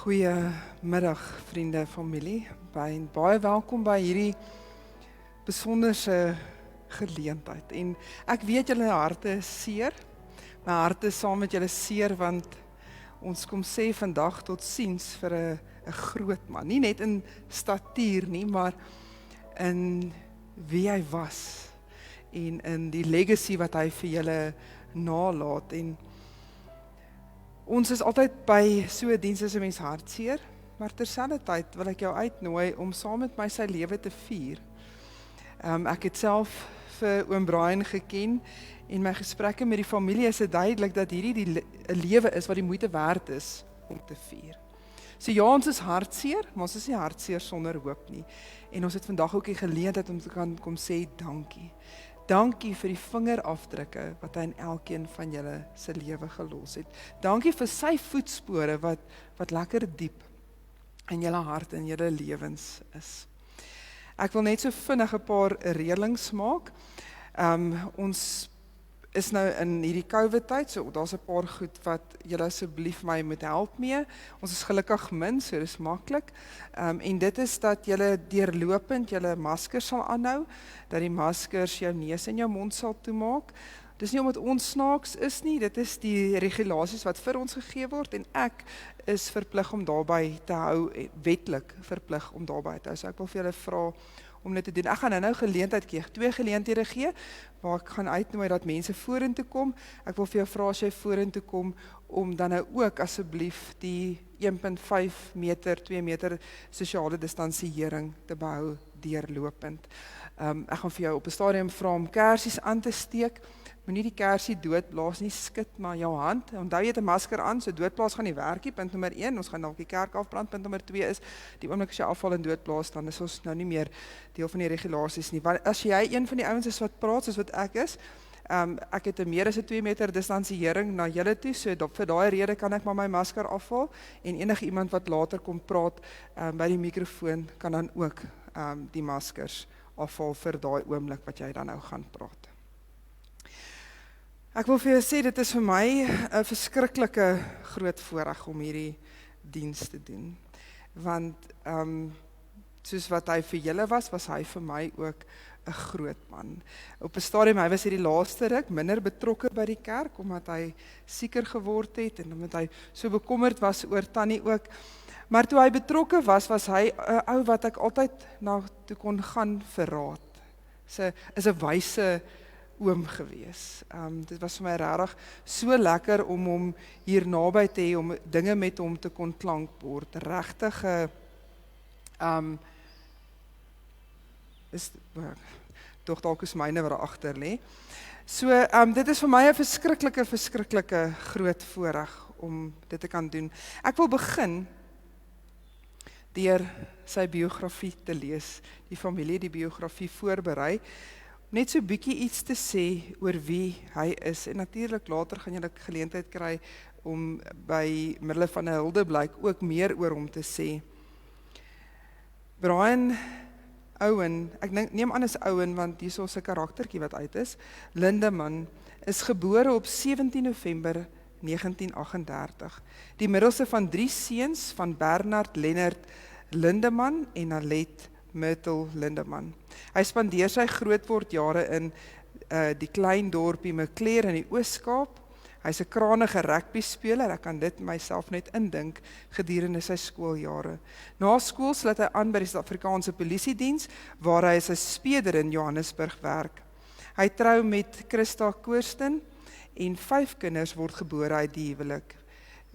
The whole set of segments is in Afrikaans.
Goeiemiddag vriende, familie, baie welkom by hierdie besonderse geleentheid. En ek weet julle harte is seer, my hart is saam met julle seer, want ons kom sê vandag totsiens vir 'n groot man, nie net in statuur nie, maar in wie hy was, en in die legacy wat hy vir julle nalaat. En ons is altyd by so 'n diens as 'n mens hartseer, maar terselfdertyd wil ek jou uitnooi om saam met my sy lewe te vier. Ek het self vir oom Brian geken, en my gesprekke met die familie is duidelik dat hierdie 'n lewe is wat die moeite werd is om te vier. So ja, ons is hartseer, maar ons is nie hartseer sonder hoop nie. En ons het vandag ook die geleentheid om te kan kom sê dankie. Dankie vir die vingerafdrukke wat hy in elkeen van julle se lewe gelos het. Dankie vir sy voetspore wat lekker diep in julle hart en julle lewens is. Ek wil net so vinnig 'n paar reëlings maak. Ons is nou in hierdie COVID tyd, so daar's 'n paar goed wat julle asseblief my moet help mee. Ons is gelukkig min, so dis maklik. En dit is dat julle deurlopend julle maskers sal aanhou, dat die maskers jou neus en jou mond sal toemaak. Dis nie omdat ons snaaks is nie, dit is die regulasies wat vir ons gegee word, en ek is verplig om daarby te hou, wetlik verplig om daarby te hou. So ek wil vir julle vra om dit te doen. Ek gaan nou geleentheid gee, 2 geleenthede gee, waar ek gaan uitnooi dat mense vorentoe kom. Ek wil vir jou vra as jy vorentoe kom, om dan nou ook asseblief die 1.5 meter, 2 meter sosiale distansiering te behou deurlopend. Ek gaan vir jou op 'n stadium vra om kersies aan te steek. Moenie die kersie doodblaas nie, skit maar jou hand. Onthou jy het 'n masker aan, so doodblaas gaan nie werk nie, punt nommer 1, ons gaan dalk die kerk afbrand, punt nommer 2 is, die oomblik as jy afval en doodblaas, dan is ons nou nie meer deel van die regulasies nie. Want as jy een van die ouens is wat praat, soos wat ek is, ek het meer as 'n 2 meter distansiering na julle toe, so vir daai rede kan ek maar my masker afval, en enige iemand wat later kom praat by die mikrofoon, kan dan ook die maskers afval vir daai oomblik wat jy dan nou gaan praat. Ek wil vir jou sê, dit is vir my 'n verskriklike groot voorreg om hierdie diens te doen. Want soos wat hy vir julle was hy vir my ook 'n groot man. Op 'n stadium, hy was hierdie laaste ruk minder betrokke by die kerk, omdat hy sieker geword het, en omdat hy so bekommerd was oor Tannie ook. Maar toe hy betrokke was hy 'n ou wat ek altyd na toe kon gaan vir raad. Is 'n wyse oom gewees. Dit was vir my regtig so lekker om hom hier naby te hê, om dinge met hom te kon klankbord. Regtig is tog dalk is myne wat agter lê. So dit is vir my 'n verskriklike groot voorreg om dit te kan doen. Ek wil begin deur sy biografie te lees. Die familie die biografie voorberei. Net so bietjie iets te sê oor wie hy is, en natuurlik later gaan julle geleentheid kry om by middel van 'n huldeblyk ook meer oor hom te sê. Brian Owen, ek neem aan is Owen, want hier is 'n karaktertjie wat uit is, Lindeman, is gebore op 17 November 1938. Die middelste van 3 seuns van Bernard Lennard Lindeman en Alet Myrtle Lindeman. Hy spandeer sy grootwordjare in die klein dorpie Maclear in die Oos-Kaap. Hy's 'n kranige rugbyspeler, ek kan dit myself net indink gedurende sy skooljare. Na skool sluit hy aan by die Suid-Afrikaanse Polisiediens, waar hy as 'n speder in Johannesburg werk. Hy trou met Christa Koorsten, en 5 kinders word gebore uit die huwelik.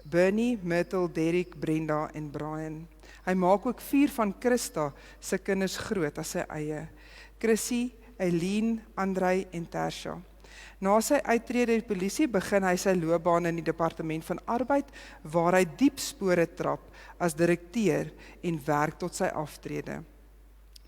Bernie, Myrtle, Derek, Brenda en Brian. Hy maak ook 4 van Christa se kinders groot as sy eie. Chrissy, Eileen, Andrei en Tersha. Na sy uittrede uit die polisie begin hy sy loopbaan in die departement van arbeid, waar hy diep spore trap as direkteur en werk tot sy aftrede.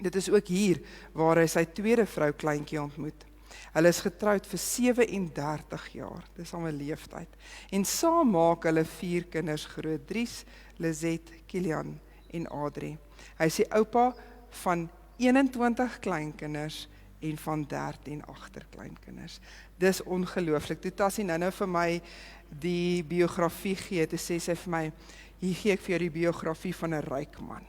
Dit is ook hier waar hy sy tweede vrou kleintjie ontmoet. Hulle is getroud vir 37 jaar, dis al 'n leeftyd. En saam maak hulle 4 kinders groot, Dries, Lizette, Kilian en Adrie. Hy is die oupa van 21 kleinkinders en van 13 agterkleinkinders. Dis ongelooflik. Toe Tassie nou vir my die biografie gee, toe sê sy vir my, Hier gee ek vir jou die biografie van 'n ryk man.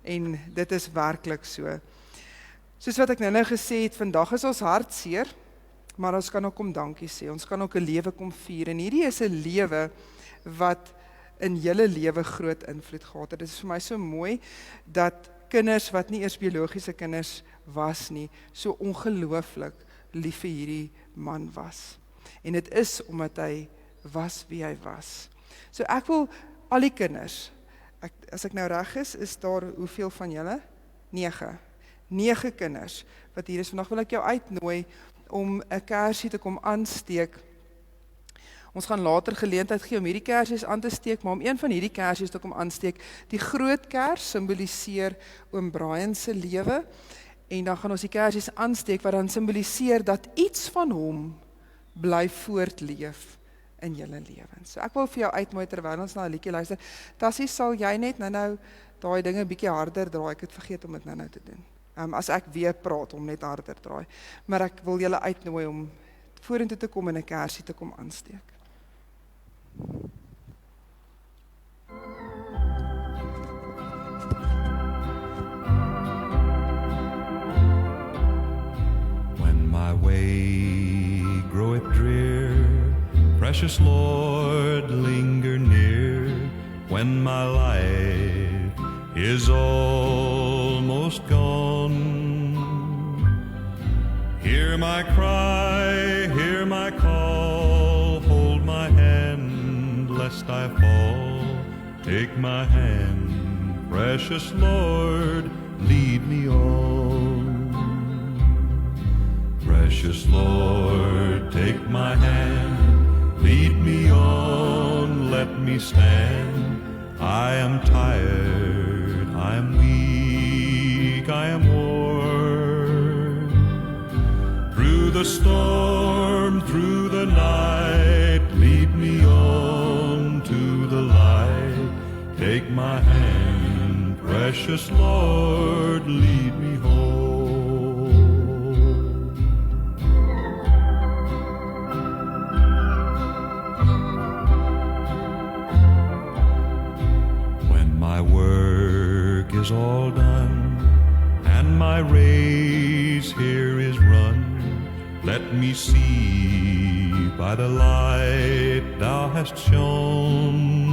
En dit is werklik so. Soos wat ek nou gesê het, vandag is ons hartseer, maar ons kan ook kom dankie sê. Ons kan ook 'n lewe kom vier. En hierdie is 'n lewe wat in julle lewe groot invloed gehad het. Dit is vir my so mooi dat kinders wat nie eers biologiese kinders was nie, so ongelooflik lief vir hierdie man was. En dit is omdat hy was wie hy was. So ek wil al die kinders, as ek nou reg is daar hoeveel van julle? 9 kinders wat hier is. Vandag wil ek jou uitnooi om 'n kersie te kom aansteek. Ons gaan later geleentheid gee om hierdie kersies aan te steek, maar om een van hierdie kersies te kom aansteek. Die groot kers simboliseer oom Brian se lewe, en dan gaan ons die kersies aansteek wat dan simboliseer dat iets van hom bly voortleef in julle lewens. So ek wil vir jou uitnooi terwyl ons na 'n liedjie luister. Tassie, sal jy net nou daai dinge bietjie harder draai? Ek het vergeet om dit nou te doen. As ek weer praat om net harder draai. Maar ek wil julle uitnooi om vorentoe te kom en 'n kersie te kom aansteek. When my way groweth drear, precious Lord, linger near. When my life is almost gone, hear my cry, hear my call, hold my hand lest I fall. Take my hand, precious Lord, lead me on. Precious Lord, take my hand, lead me on, let me stand. I am tired, I am weak, I am worn. Through the storm, through the night, lead me on to the light. Take my hand, precious Lord, lead me home. When my work is all done and my race here is run, let me see by the light thou hast shone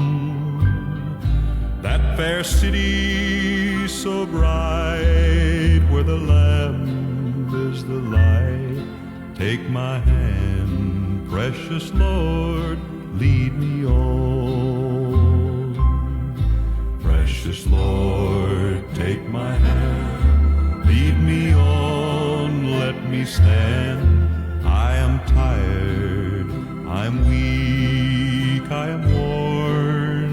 that fair city so bright where the Lamb is the light. Take my hand, precious Lord, lead me on. Precious Lord, take my hand, lead me on, let me stand. I am tired, I'm weak, I am worn.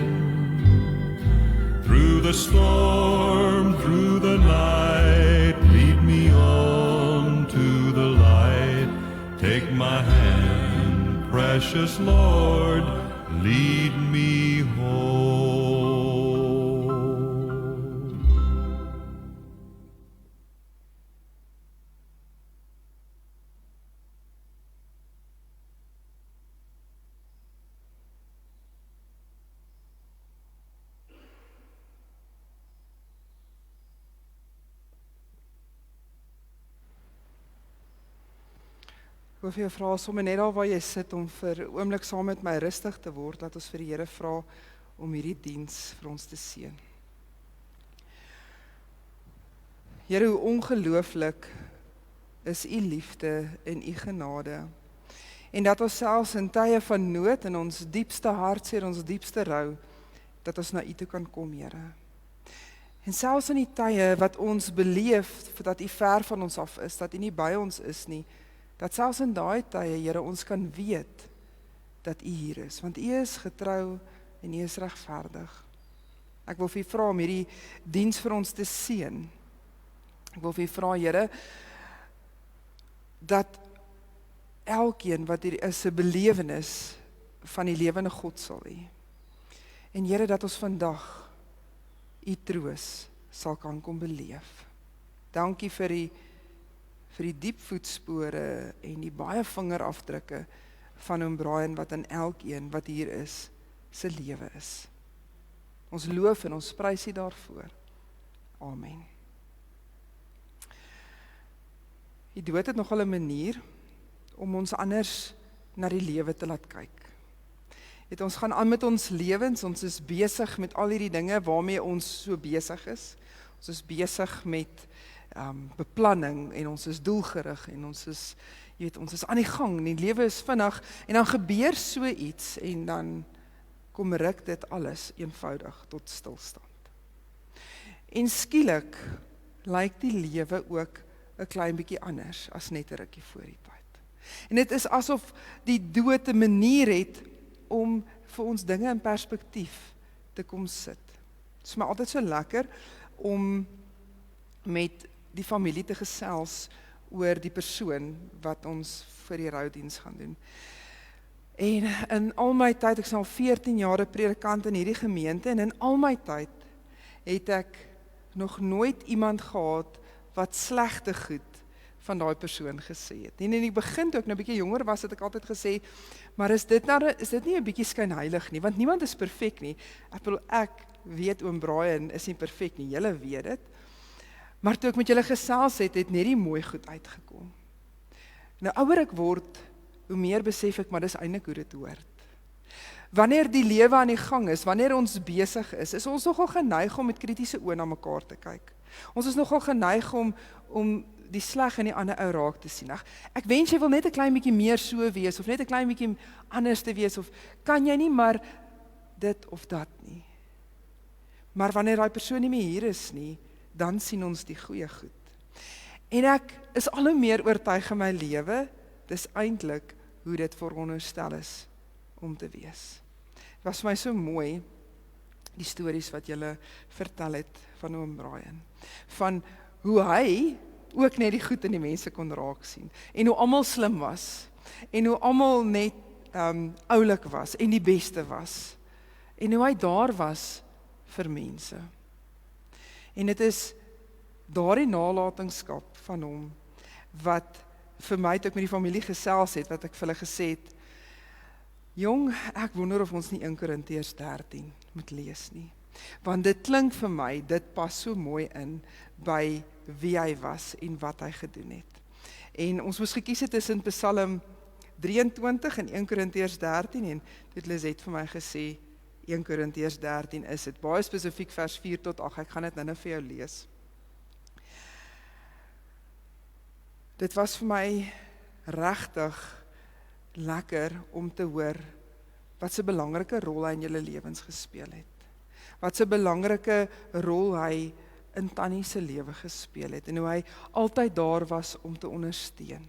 Through the storm, through the night, lead me on to the light. Take my hand, precious Lord, lead me home. Ek wil vir jou vra, sommer net daar waar jy sit, om vir 'n oomblik saam met my rustig te word, laat ons vir die Here vra om hierdie diens vir ons te seën. Here, hoe ongelooflik is u liefde en u genade, en dat ons selfs in tye van nood, in ons diepste hartseer, ons diepste rou, dat ons na u toe kan kom, Here. En selfs in die tye wat ons beleef, dat u ver van ons af is, dat u nie by ons is nie, dat selfs in daai tye, Here, ons kan weet dat u hier is, want u is getrou en u is regverdig. Ek wil vir u vra om hierdie diens vir ons te seën. Ek wil vir u vra, Here, dat elkeen wat hier is 'n belewenis van die lewende God sal hê. En Here, dat ons vandag u troos sal kan kom beleef. Dankie vir die diep voetspore en die baie vingerafdrukke van oom Brian wat in elkeen wat hier is, se lewe is. Ons loof en ons prys U daarvoor. Amen. Die dood het nogal 'n manier om ons anders na die lewe te laat kyk. Ons gaan aan met ons lewens, ons is besig met al hierdie dinge waarmee ons so besig is. Ons is besig met beplanning en ons is doelgerig en ons is aan die gang en die lewe is vinnig en dan gebeur so iets en dan kom ruk dit alles eenvoudig tot stilstand. En skielik lyk die lewe ook 'n klein bietjie anders as net 'n rukkie voor die tyd. En dit is asof die dood 'n manier het om vir ons dinge in perspektief te kom sit. Dit is my altyd so lekker om met die familie te gesels oor die persoon wat ons vir die roudiens gaan doen. En in al my tyd, ek is al 14 jaar 'n predikant in hierdie gemeente, en in al my tyd het ek nog nooit iemand gehad wat slegte goed van daai persoon gesê het. En in die begin, toe ek nou 'n bietjie jonger was, het ek altyd gesê, maar is dit nie 'n bietjie skynheilig nie, want niemand is perfek nie. Ek weet oom Brian is nie perfek nie, julle weet dit. Maar toe ek met julle gesels het net die mooi goed uitgekom. Nou ouer ek word, hoe meer besef ek, maar dis eintlik hoe dit hoort. Wanneer die lewe aan die gang is, wanneer ons besig is ons nogal geneig om met kritiese oë na mekaar te kyk. Ons is nogal geneig om die sleg in die ander ou raak te sien. Ek wens jy wil net 'n klein bietjie meer so wees, of net 'n klein bietjie anders te wees, of kan jy nie maar dit of dat nie. Maar wanneer daai persoon nie meer hier is nie, dan sien ons die goeie goed. En ek is al hoe meer oortuig in my lewe, dis eintlik hoe dit veronderstel is om te wees. Het was vir my so mooi, die stories wat julle vertel het van oom Brian, van hoe hy ook net die goed in die mense kon raak sien, en hoe almal slim was, en hoe almal net oulik was, en die beste was, en hoe hy daar was vir mense. En dit is daardie nalatenskap van hom, wat vir my, toe ek met die familie gesels het, wat ek vir hulle gesê het, jong, ek wonder of ons nie 1 Korintiërs 13 moet lees nie. Want dit klink vir my, dit pas so mooi in by wie hy was en wat hy gedoen het. En ons moes gekies het tussen Psalm 23 en 1 Korintiërs 13, en dit Liset vir my gesê, 1 Korintiërs 13 is dit, baie spesifiek vers 4 tot 8, ek gaan dit nou vir jou lees. Dit was vir my regtig lekker om te hoor wat so 'n belangrike rol hy in julle lewens gespeel het. Wat so 'n belangrike rol hy in Tannie se lewe gespeel het, en hoe hy altyd daar was om te ondersteun.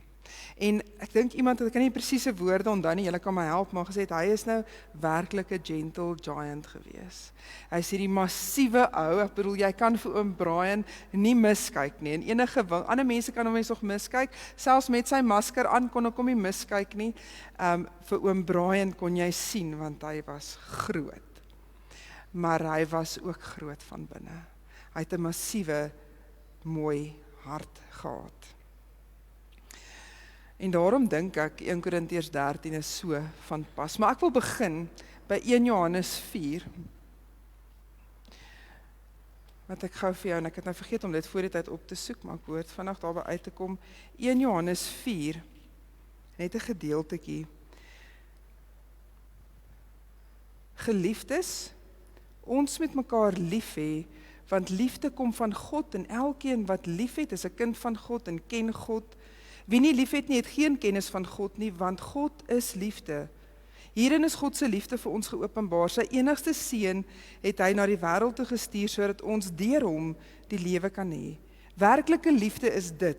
En ek dink iemand, ek kan nie presiese woorde onthou nie, julle kan my help, maar gesê het, hy is nou werklik 'n gentle giant gewees. Hy is hierdie massiewe ou, ek bedoel, jy kan vir oom Brian nie miskyk nie, en enige ander mense kan hom nog miskyk, selfs met sy masker aan kon ek hom nie miskyk nie, vir oom Brian kon jy sien, want hy was groot. Maar hy was ook groot van binne. Hy het 'n massiewe, mooi hart gehad. En daarom dink ek 1 Korintiërs 13 is so van pas. Maar ek wil begin by 1 Johannes 4. Wat ek gou vir jou, en ek het nou vergeet om dit voor die tyd op te soek, maar ek hoort vandag daarby uit te kom. 1 Johannes 4, net 'n gedeeltetjie. Geliefdes, ons moet mekaar lief hê, want liefde kom van God, en elkeen wat lief het, is 'n kind van God en ken God. Wie nie lief het nie, het geen kennis van God nie, want God is liefde. Hierin is God se liefde vir ons geopenbaar. Sy enigste seun het hy na die wêreld toe gestuur, sodat ons deur hom die lewe kan hê. Werklike liefde is dit.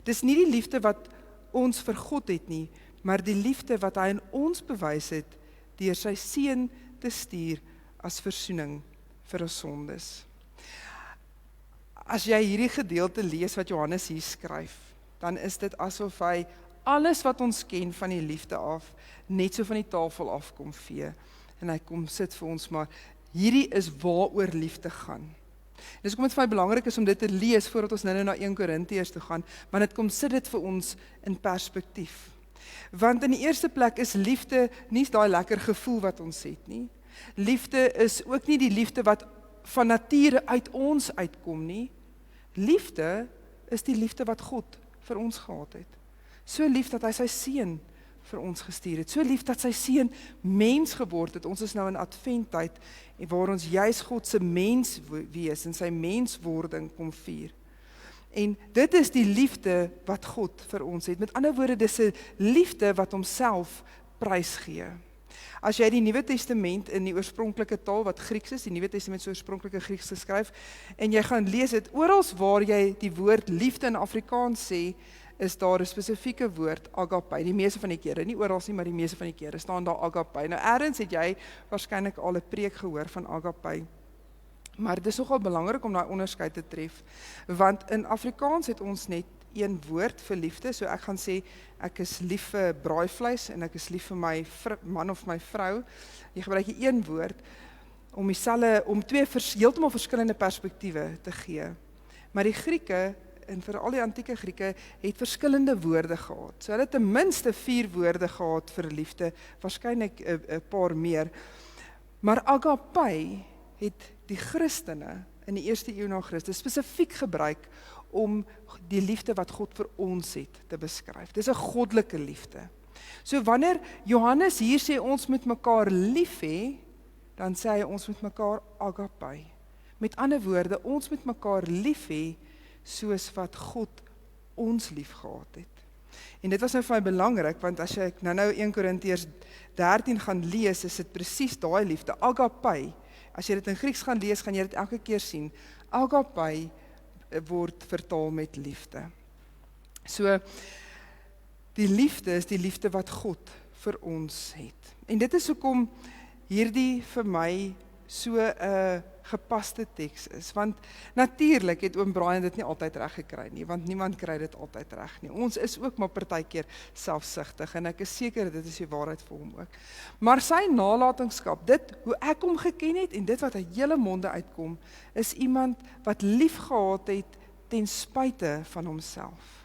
Dis nie die liefde wat ons vir God het nie, maar die liefde wat hy in ons bewys het, deur sy seun te stuur as versoening vir ons sondes. As jy hierdie gedeelte lees wat Johannes hier skryf, dan is dit asof hy alles wat ons ken van die liefde af, net so van die tafel afkom vee, en hy kom sit vir ons, maar hierdie is waaroor liefde gaan. Dis kom dit vir my belangrik is om dit te lees, voordat ons nou na 1 Korintiërs toe gaan, want dit kom sit dit vir ons in perspektief. Want in die eerste plek is liefde nie daai lekker gevoel wat ons het nie, Liefde is ook nie die liefde wat van nature uit ons uitkom nie. Liefde is die liefde wat God vir ons gehad het. So lief dat hy sy seun vir ons gestuur het. So lief dat sy seun mens geword het. Ons is nou in adventtyd en waar ons juis God se mens wees en sy menswording kom vier. En dit is die liefde wat God vir ons het. Met ander woorde, dis 'n liefde wat homself prysgee. As jy die Nuwe Testament in die oorspronklike taal wat Grieks is, die Nuwe Testament is oorspronklike Grieks geskryf, en jy gaan lees dit, oral waar jy die woord liefde in Afrikaans sê, is daar 'n spesifieke woord, agape. Die meeste van die kere, nie oral nie, maar die meeste van die kere staan daar agape. Nou ergens het jy waarskynlik al 'n preek gehoor van agape. Maar dit is nogal belangrik om daai onderskeid te tref, want in Afrikaans het ons net een woord vir liefde, so ek gaan sê, ek is lief vir braaivleis, en ek is lief vir my man of my vrou. Jy gebruik die een woord, om twee heeltemal verskillende perspektiewe te gee. Maar die Grieke, en veral die antieke Grieke, het verskillende woorde gehad. So hulle het ten minste 4 woorde gehad vir liefde, waarskynlik 'n paar meer. Maar agape het die Christene in die eerste eeu na Christus spesifiek gebruik om die liefde wat God vir ons het te beskryf. Dis 'n goddelike liefde. So wanneer Johannes hier sê ons moet mekaar lief hê, dan sê hy ons moet mekaar agape. Met ander woorde, ons moet mekaar lief hê soos wat God ons lief gehad het. En dit was nou vir my belangrik, want as jy nou 1 Korintiërs 13 gaan lees, is dit presies daai liefde, agape. As jy dit in Grieks gaan lees, gaan jy dit elke keer sien. Agape word vertaal met liefde. So, die liefde is die liefde wat God vir ons het. En dit is hoekom hierdie vir my so 'n gepaste teks is, want natuurlik het oom Brian dit nie altyd reg gekry nie, want niemand kry dit altyd reg nie. Ons is ook maar partykeer selfsugtig, en ek is seker dit is die waarheid vir hom ook. Maar sy nalatenskap, dit hoe ek hom geken het, en dit wat uit hele monde uitkom, is iemand wat lief gehad het ten spyte van homself.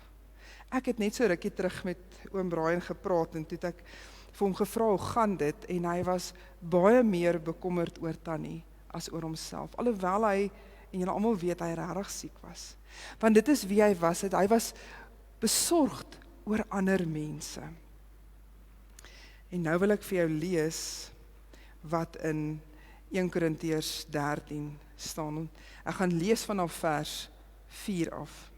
Ek het net so rukkie terug met oom Brian gepraat, en toe het ek vir hom gevra hoe gaan dit, en hy was baie meer bekommerd oor Tannie as oor homself, alhoewel hy, en julle almal weet, hy regtig siek was. Want dit is wie hy was, hy was besorgd oor ander mense. En nou wil ek vir jou lees wat in 1 Korintiërs 13 staan. Ek gaan lees vanaf vers 4 af.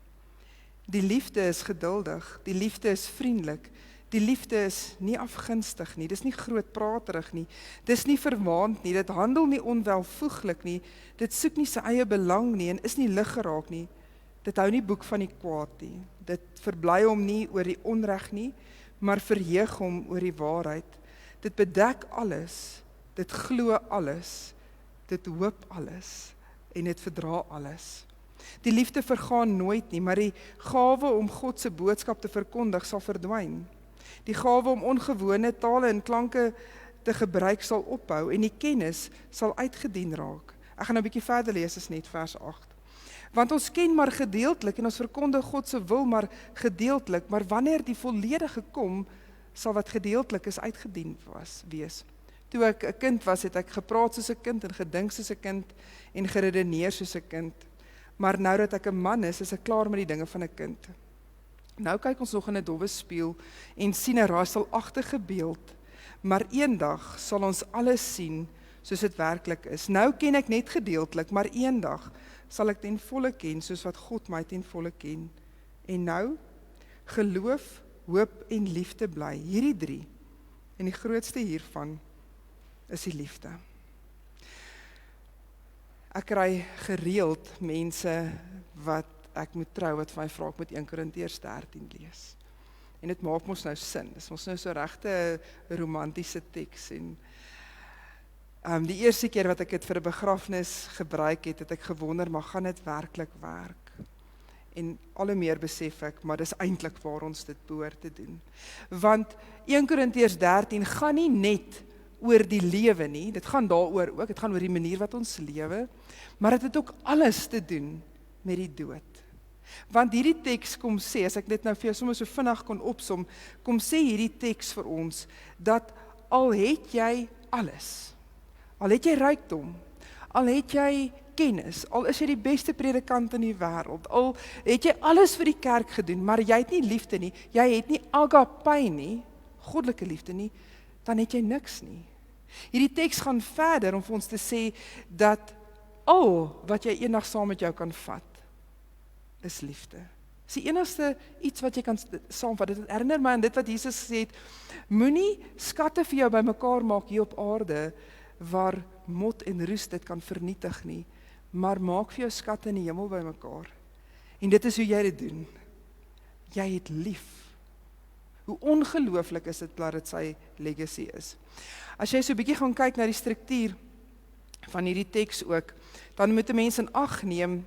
Die liefde is geduldig, die liefde is vriendelik, die liefde is nie afgunstig nie, dis nie grootpraterig nie, dis nie verwaand nie, dit handel nie onwelvoeglik nie, dit soek nie sy eie belang nie, en is nie lig geraak nie, dit hou nie boek van die kwaad nie, dit verbly hom nie oor die onreg nie, maar verheug hom oor die waarheid, dit bedek alles, dit glo alles, dit hoop alles, en dit verdra alles. Die liefde vergaan nooit nie, maar die gawe om God se boodskap te verkondig sal verdwyn. Die gawe om ongewone tale en klanke te gebruik sal ophou, en die kennis sal uitgedien raak. Ek gaan nou 'n bietjie verder lees, is net vers 8. Want ons ken maar gedeeltelik, en ons verkondig God se wil maar gedeeltelik, maar wanneer die volledige kom, sal wat gedeeltelik is uitgedien wees. Toe ek 'n kind was, het ek gepraat soos 'n kind, en gedink soos 'n kind, en geredeneer soos 'n kind. Maar nou dat ek 'n man is ek klaar met die dinge van 'n kind. Nou kyk ons nog in 'n dowwe spieël en sien 'n raselagtige beeld, maar eendag sal ons alles sien soos dit werklik is. Nou ken ek net gedeeltelik, maar eendag sal ek ten volle ken soos wat God my ten volle ken. En nou geloof, hoop en liefde bly, hierdie 3. En die grootste hiervan is die liefde. Ek kry gereeld mense wat ek moet trou, wat vir my vra, ek moet 1 Korintiërs 13 lees. En dit maak ons nou sin, dit is ons nou so regte romantiese teks. En die eerste keer wat ek dit vir 'n begrafnis gebruik het, het ek gewonder, maar gaan dit werklik werk? En al hoe meer besef ek, maar dis eintlik waar ons dit behoort te doen. Want 1 Korintiërs 13 gaan nie net oor die lewe nie, dit gaan daaroor ook, dit gaan oor die manier wat ons lewe, maar dit het ook alles te doen met die dood. Want hierdie teks kom sê, as ek dit nou vir jou sommer so vinnig kon opsom, kom sê hierdie teks vir ons, dat al het jy alles, Al het jy rykdom, al het jy kennis, al is jy die beste predikant in die wêreld, al het jy alles vir die kerk gedoen, maar jy het nie liefde nie, jy het nie agape nie, goddelike liefde nie, dan het jy niks nie. Hierdie teks gaan verder om vir ons te sê dat al wat jy eendag saam met jou kan vat, is liefde. Dis die enigste iets wat jy kan saamvat. Dit herinner my aan dit wat Jesus gesê het, moenie skatte vir jou bymekaar maak hier op aarde, waar mot en roes dit kan vernietig nie, maar maak vir jou skatte in die hemel bymekaar. En dit is hoe jy dit doen. Jy het lief. Hoe ongelooflik is dit dat dit sy legacy is. As jy so 'n bietjie gaan kyk na die struktuur van hierdie teks ook, dan moet 'n mens in ag neem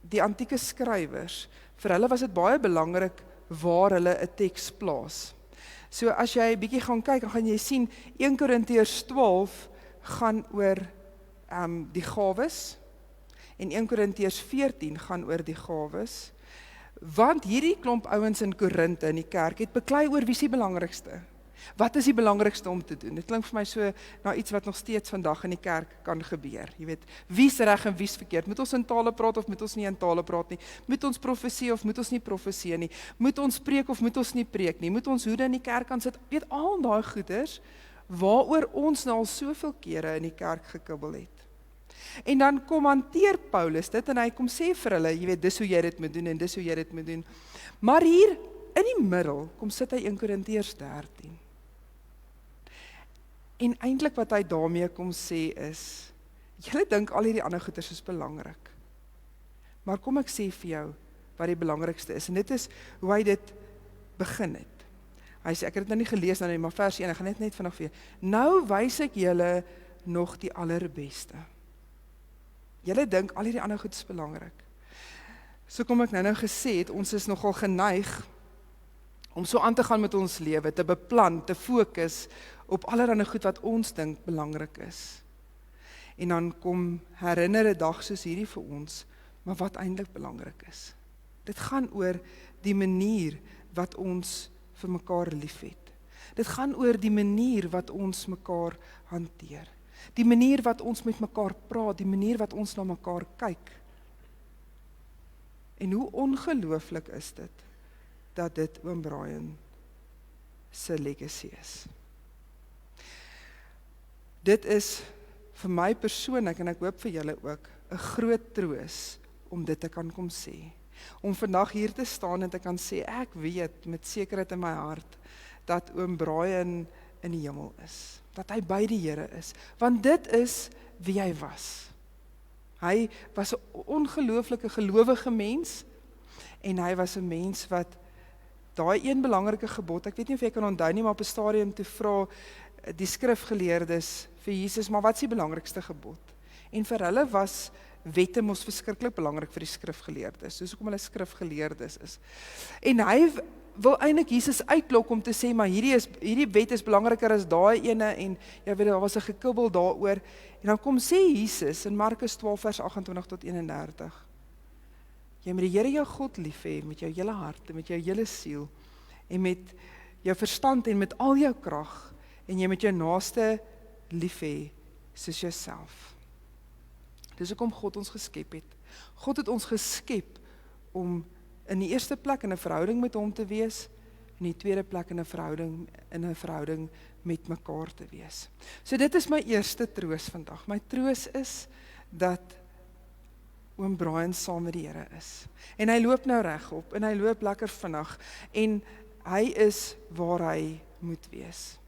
die antieke skrywers. Vir hulle was dit baie belangrik waar hulle 'n teks plaas. So as jy 'n bietjie gaan kyk, dan gaan jy sien 1 Korintiërs 12 gaan oor die gawes en 1 Korintiërs 14 gaan oor die gawes. Want hierdie klomp ouens in Korinte in die kerk het beklei oor wie is die belangrikste. Wat is die belangrikste om te doen? Dit klink vir my so na iets wat nog steeds vandag in die kerk kan gebeur. Jy weet, wie's reg en wie's verkeerd? Moet ons in tale praat of moet ons nie in tale praat nie? Moet ons profesie of moet ons nie profeseer nie? Moet ons preek of moet ons nie preek nie? Moet ons hoede in die kerk aan sit? Weet al daai goeders waaroor ons nou al soveel kere in die kerk gekibbel het. En dan kom hanteer Paulus dit en hy kom sê vir hulle, jy weet, dis hoe jy dit moet doen en dis hoe jy dit moet doen. Maar hier in die middel kom sit hy 1 Korintiërs 13. En eintlik wat hy daarmee kom sê is, julle dink al hierdie ander goeders is belangrik. Maar kom ek sê vir jou wat die belangrikste is. En dit is hoe hy dit begin het. Hy sê, ek het dit nou nie gelees nou nie, maar vers 1, ek gaan net vanaf vir. Nou wys ek julle nog die allerbeste. Julle dink al hierdie ander goed is belangrik. So kom ek nou gesê het, ons is nogal geneig om so aan te gaan met ons lewe, te beplan, te fokus op allerlei goed wat ons dink belangrik is. En dan kom herinner 'n dag soos hierdie vir ons, maar wat eintlik belangrik is. Dit gaan oor die manier wat ons vir mekaar liefhet. Dit gaan oor die manier wat ons mekaar hanteer. Die manier wat ons met mekaar praat, die manier wat ons na mekaar kyk. En hoe ongelooflik is dit, dat dit oom Brian se legacy is. Dit is vir my persoonlik, en ek hoop vir julle ook, 'n groot troos om dit te kan kom sê. Om vandag hier te staan en te kan sê, ek weet met sekerheid in my hart, dat oom Brian in die hemel is. Dat hy by die Here is. Want dit is wie hy was. Hy was 'n ongelooflike gelowige mens, en hy was 'n mens wat daai een belangrike gebod, ek weet nie of jy kan onthou nie, maar op 'n stadium toe vra die skrifgeleerdes vir Jesus, maar wat is die belangrikste gebod? En vir hulle was wette mos verskriklik belangrik vir die skrifgeleerdes, soos hoekom hulle skrifgeleerdes is. En hy wil eintlik Jesus uitlok om te sê, maar hierdie wet is belangriker as daai ene, en jy weet, daar was 'n gekibbel daaroor, en dan kom sê Jesus in Markus 12 vers 28 tot 31, jy moet die Here jou God lief hê met jou hele hart, en met jou hele siel, en met jou verstand, en met al jou krag, en jy moet jou naaste lief hê soos jouself. Dis hoekom God ons geskep het. God het ons geskep om in die eerste plek in 'n verhouding met hom te wees, en in die tweede plek in 'n verhouding met mekaar te wees. So dit is my eerste troos vandag. My troos is dat oom Brian saam met die Here is. En hy loop nou regop, en hy loop lekker vinnig, en hy is waar hy moet wees.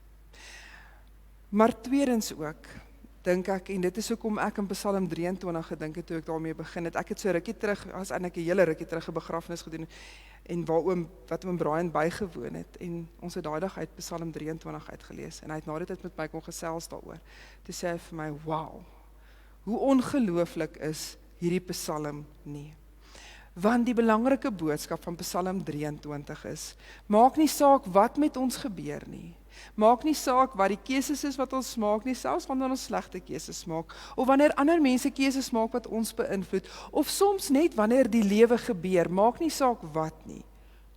Maar tweedens ook, dink ek, en dit is hoekom ek in Psalm 23 gedink het toe ek daarmee begin het. Ek het so rukkie terug, as eintlik 'n hele rukkie terug 'n begrafnis gedoen, en wat oom Brian bygewoon het, en ons het daai dag uit Psalm 23 uitgelees, en hy het na dit met my kon gesels daaroor. Toe sê hy vir my, wow, hoe ongelooflik is hierdie Psalm nie. Want die belangrike boodskap van Psalm 23 is, maak nie saak wat met ons gebeur nie. Maak nie saak wat die keuses is wat ons maak nie, selfs wanneer ons slegte keuses maak, of wanneer ander mense keuses maak wat ons beïnvloed, of soms net wanneer die lewe gebeur, maak nie saak wat nie.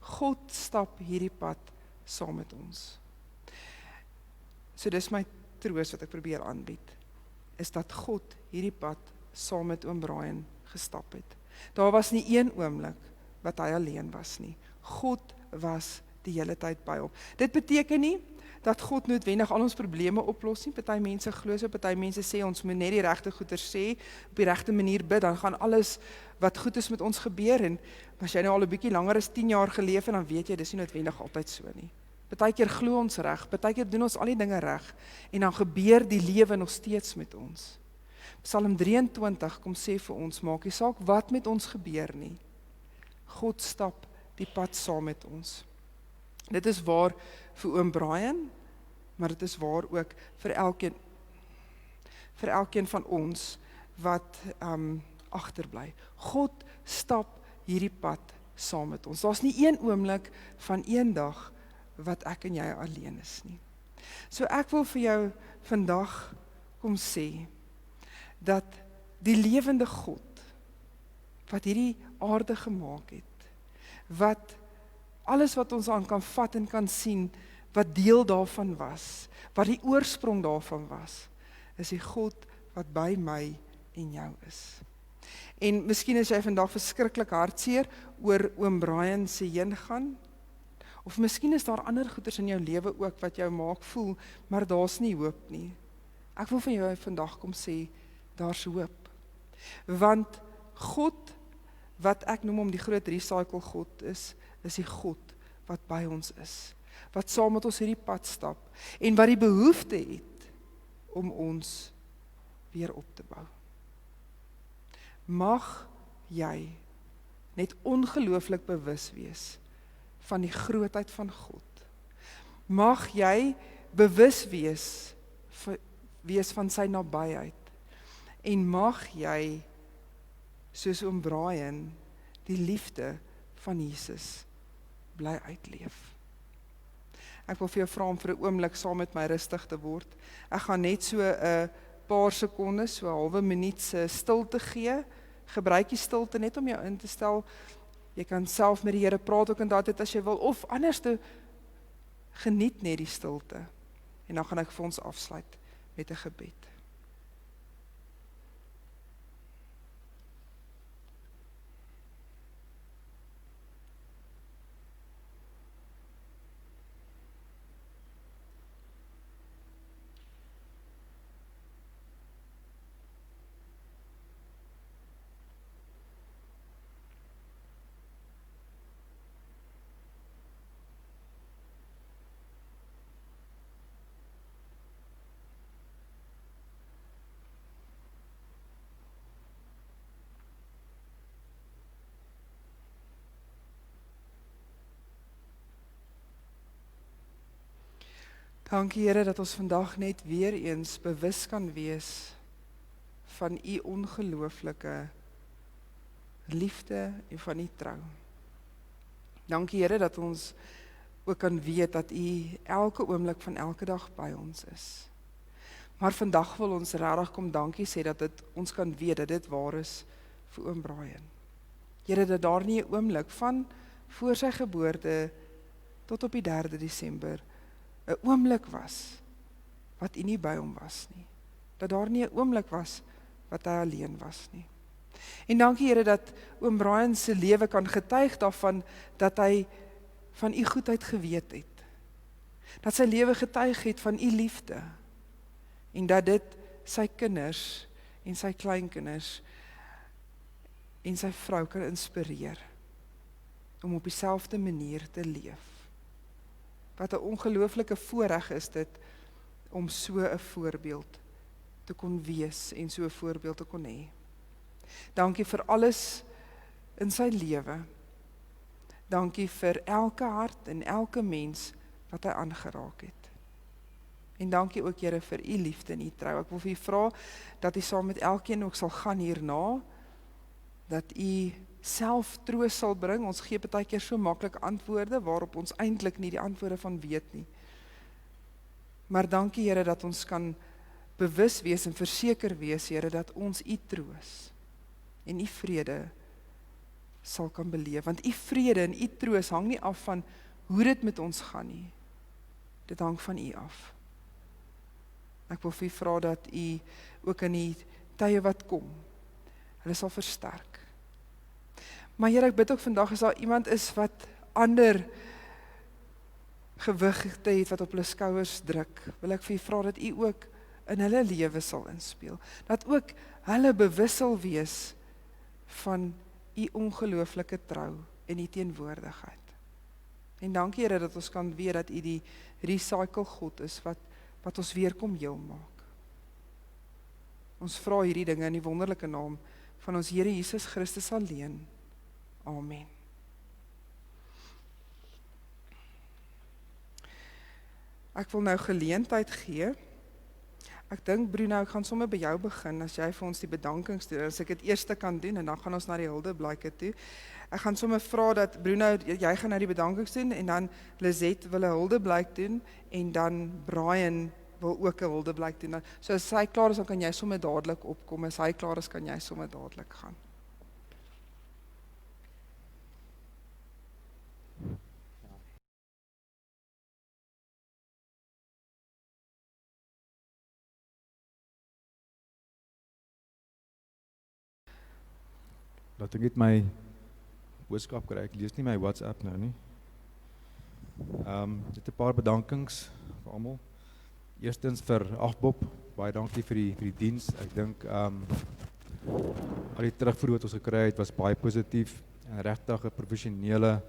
God stap hierdie pad saam met ons. So dis my troos wat ek probeer aanbied. is dat God hierdie pad saam met oom Brian gestap het. Daar was nie een oomblik wat hy alleen was nie. God was die hele tyd by hom. Dit beteken nie dat God noodwendig al ons probleme oplos nie. Party mense glo so, party mense sê ons moet net die regte goeie sê, op die regte manier bid, dan gaan alles wat goed is met ons gebeur, en as jy nou al 'n bietjie langer as 10 jaar geleef het, dan weet jy, dis nie noodwendig altyd so nie. Partykeer glo ons reg, partykeer doen ons al die dinge reg, en dan gebeur die lewe nog steeds met ons. Psalm 23 kom sê vir ons, maak nie saak wat met ons gebeur nie. God stap die pad saam met ons. Dit is waar vir oom Brian, maar dit is waar ook vir elkeen van ons wat agterbly. God stap hierdie pad saam met ons. Daar's nie een oomblik van een dag wat ek en jy alleen is nie. So ek wil vir jou vandag kom sê, dat die lewende God, wat hierdie aarde gemaak het, wat alles wat ons aan kan vat en kan sien, wat deel daarvan was, wat die oorsprong daarvan was, is die God wat by my en jou is. En miskien is jy vandag verskriklik hartseer oor oom Brian se heengaan, of miskien is daar ander goeders in jou lewe ook wat jou maak voel, maar daar's nie hoop nie. Ek wil vir jou vandag kom sê, daar's hoop. Want God, wat ek noem om die groot recycle God is die God wat by ons is, wat saam met ons hierdie pad stap, en wat die behoefte het om ons weer op te bou. Mag jy net ongelooflik bewus wees van die grootheid van God. Mag jy bewus wees van sy nabyheid, en mag jy, soos oom Brian, die liefde van Jesus bly uitleef. Ek wil vir jou vra om vir 'n oomblik saam met my rustig te word. Ek gaan net so 'n paar sekondes, so 'n halwe minuut se stilte gee. Gebruik die stilte net om jou in te stel. Jy kan self met die Here praat ook in daardie tyd as jy wil, of anders te geniet net die stilte. En dan gaan ek vir ons afsluit met 'n gebed. Dankie Here dat ons vandag net weer eens bewus kan wees van u ongelooflike liefde en van u trou. Dankie Here dat ons ook kan weet dat u elke oomblik van elke dag by ons is. Maar vandag wil ons regtig kom dankie sê dat ons kan weet dat dit waar is vir oom Brian. Here, dat daar nie 'n oomblik van voor sy geboorte tot op die 3 Desember 'n oomblik was wat u nie by hom was nie. Dat daar nie 'n oomblik was wat hy alleen was nie. En dankie Here dat oom Brian se lewe kan getuig daarvan dat hy van u goedheid geweet het. Dat sy lewe getuig het van u liefde. En dat dit sy kinders en sy kleinkinders en sy vrou kan inspireer om op dieselfde manier te leef. Wat 'n ongelooflike voorreg is dit om so 'n voorbeeld te kon wees en so 'n voorbeeld te kon hê. Dankie vir alles in sy lewe. Dankie vir elke hart en elke mens wat hy aangeraak het. En dankie ook Here vir u liefde en u trou. Ek wil vir u vra dat u saam met elkeen ook sal gaan hierna, dat u self troos sal bring. Ons gee baie keer so maklik antwoorde waarop ons eintlik nie die antwoorde van weet nie. Maar dankie Here dat ons kan bewus wees en verseker wees Here dat ons u troos en u vrede sal kan beleef. Want u vrede en u troos hang nie af van hoe dit met ons gaan nie. Dit hang van u af. Ek wil vir u vra dat u ook in die tye wat kom. Hulle sal versterk. Maar Here, ek bid ook vandag, as daar iemand is wat ander gewigte het wat op hulle skouers druk, wil ek vir U vra dat U ook in hulle lewe sal inspeel. Dat ook hulle bewus sal wees van U ongelooflike trou en U teenwoordigheid. En dankie Here dat ons kan weet dat U die recycle God is wat ons weer kom heel maak. Ons vra hierdie dinge in die wonderlike naam van ons Here Jesus Christus alleen. Amen. Ek wil nou geleentheid gee. Ek dink Bruno, ek gaan sommer by jou begin as jy vir ons die bedankings doen. As ek dit eers kan doen en dan gaan ons na die huldeblyke toe. Ek gaan sommer vra dat Bruno, jy gaan nou die bedankings doen en dan Lizette wil 'n huldeblyk doen en dan Brian wil ook 'n huldeblyk doen. So as hy klaar is, dan kan jy sommer dadelik opkom. As hy klaar is, kan jy sommer dadelik gaan. Laat ek net my boodskap kry, ek lees nie my WhatsApp nou nie. Dit 'n paar bedankings vir almal. Eerstens vir Agbob, baie dankie vir die diens. Ek dink al die terugvoer wat ons gekry het was baie positief en regtig 'n professionele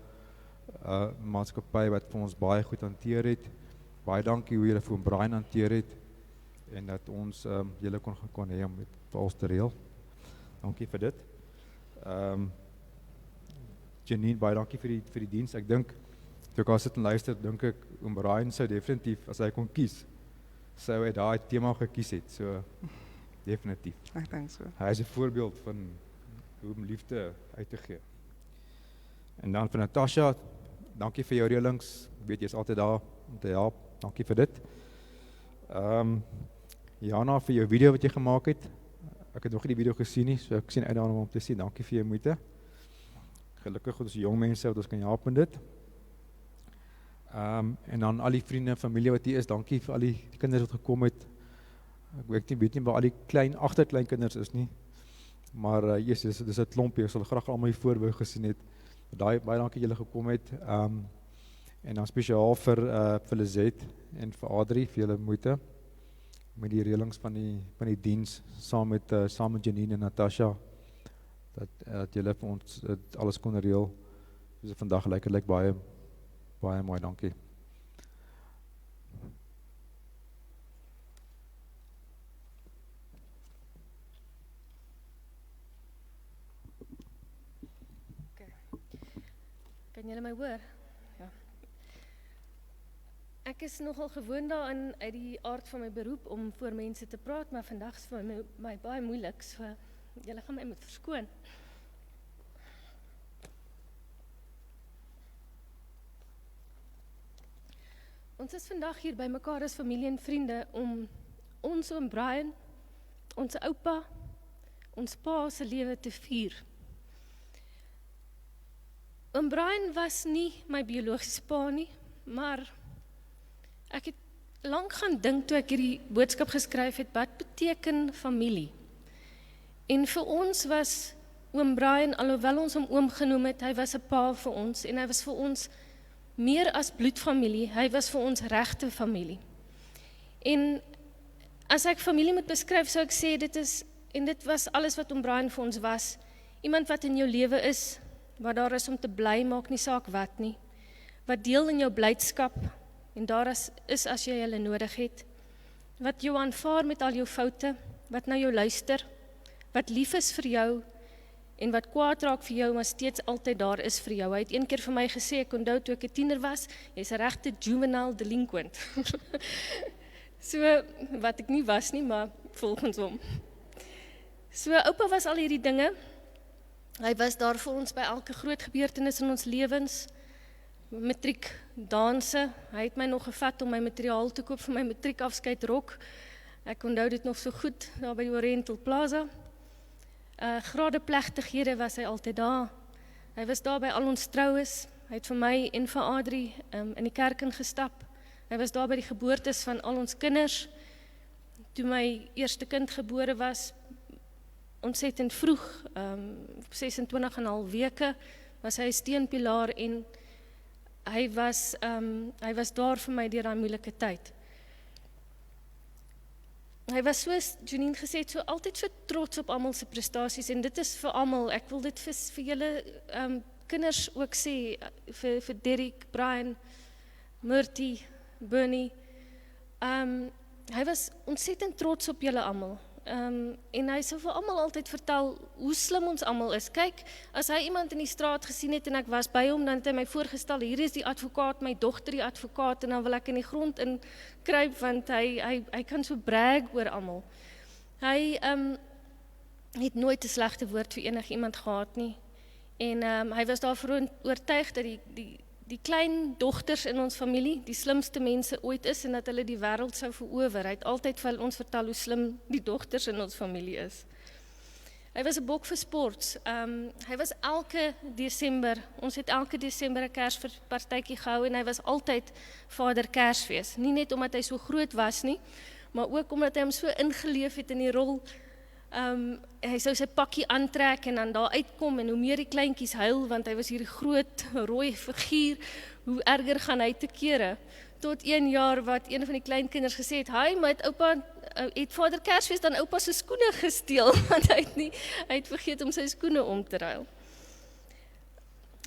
maatskappy wat vir ons baie goed hanteer het. Baie dankie hoe julle vir Brian hanteer het en dat ons julle kon hê om dit vir ons te reël. Dankie vir dit. Janine, baie dankie vir die diens. Ek dink, toe ek al sit en luister, dink ek, Brian sou definitief, as hy kon kies, sou hy daai tema gekies het, so definitief. Ek dink so. Hy is 'n voorbeeld van hoe om liefde uit te gee. En dan vir Natasha, dankie vir jou reëlings, ek weet jy is altyd daar om te help, dankie vir dit. Jana, vir jou video wat jy gemaak het, ek het nog nie die video gesien nie, so ek sien uit daarna om te sien, dankie vir jou moeite. Gelukkig ons jong mense wat ons kan help met dit. En dan al die vriende en familie wat hier is, dankie vir al die kinders wat gekom het. Ek weet nie waar al die agterkleinkinders is nie, maar Jesus, dis 'n klompie, ek sal graag almal hier voorbou gesien het. Baie dankie julle gekom het. En dan spesiaal vir Lizette en vir Adrie vir julle moeite met die reëlings van die diens saam met Janine en Natasha dat julle vir ons alles kon reël. Soos vandag lyk baie mooi, dankie. Okay. Kan julle my hoor? Ja. Ek is nogal gewoond daaraan uit die aard van my beroep om voor mense te praat, maar vandag is vir my baie moeilik, so julle gaan my moet verskoon. Ons is vandag hier by mekaar as familie en vriende om ons oom Brian, ons oupa, ons pa se lewe te vier. Oom Brian was nie my biologiese pa nie, maar ek het lank gaan dink toe ek hierdie boodskap geskryf het, wat beteken familie? En vir ons was oom Brian, alhoewel ons hom oom genoem het, hy was 'n pa vir ons en hy was vir ons meer as bloedfamilie, hy was vir ons regte familie. En as ek familie moet beskryf, sou ek sê dit was alles wat oom Brian vir ons was. Iemand wat in jou lewe is, wat daar is om te bly, maak nie saak wat nie. Wat deel in jou blydskap en daar is as jy hulle nodig het. Wat jou aanvaar met al jou foute, wat na jou luister, wat lief is vir jou en wat kwaad raak vir jou, maar steeds altyd daar is vir jou. Hy het een keer vir my gesê, ek onthou toe ek 'n tiener was, jy's 'n regte juvenile delinquent. So, wat ek nie was nie, maar volgens hom. So, oupa was al hierdie dinge. Hy was daar vir ons by elke groot gebeurtenis in ons lewens. Matriek danse. Hy het my nog gevat om my materiaal te koop vir my matriekafskeidrok. Ek onthou dit nog so goed, daar by die Oriental Plaza. Gradeplegtighede was hy altyd daar. Hy was daar by al ons troues. Hy het vir my en vir Adrie in die kerk ingestap. Hy was daar by die geboortes van al ons kinders. toe my eerste kind gebore was, ontsettend vroeg, 26,5 weke, was hy 'n steunpilaar en hy was daar vir my deur daai moeilike tyd. Hy was soos Janine gesê het, so altyd so trots op almal se prestasies en dit is vir almal, ek wil dit vir julle kinders ook sê, vir Derek, Brian, Murty, Bernie, hy was ontsettend trots op julle almal. En hy sou vir almal altyd vertel hoe slim ons almal is. Kyk, as hy iemand in die straat gesien het en ek was by hom, dan het hy my voorgestel, hier is die advokaat, my dogter die advokaat, en dan wil ek in die grond inkruip, want hy kan so brag oor almal. Hy het nooit 'n slegte woord vir enigiemand gehad nie. En hy was daarvoor oortuig dat die klein dogters in ons familie die slimste mense ooit is en dat hulle die wêreld sou verower. Hy het altyd vir ons vertel hoe slim die dogters in ons familie is. Hy was 'n bok vir sports. Hy was elke Desember, ons het elke Desember 'n Kerspartytjie gehou en hy was altyd Vader Kersfees. Nie net omdat hy so groot was nie, maar ook omdat hy hom so ingeleef het in die rol. Hy sou sy pakkie aantrek en dan daar uitkom en hoe meer die kleintjies huil, want hy was hierdie groot rooi figuur, hoe erger gaan hy te kere. Tot 1 jaar wat een van die kleinkinders gesê het, maar het Vader Kersfees dan oupa se skoene gesteel, want hy het vergeet om sy skoene om te ruil.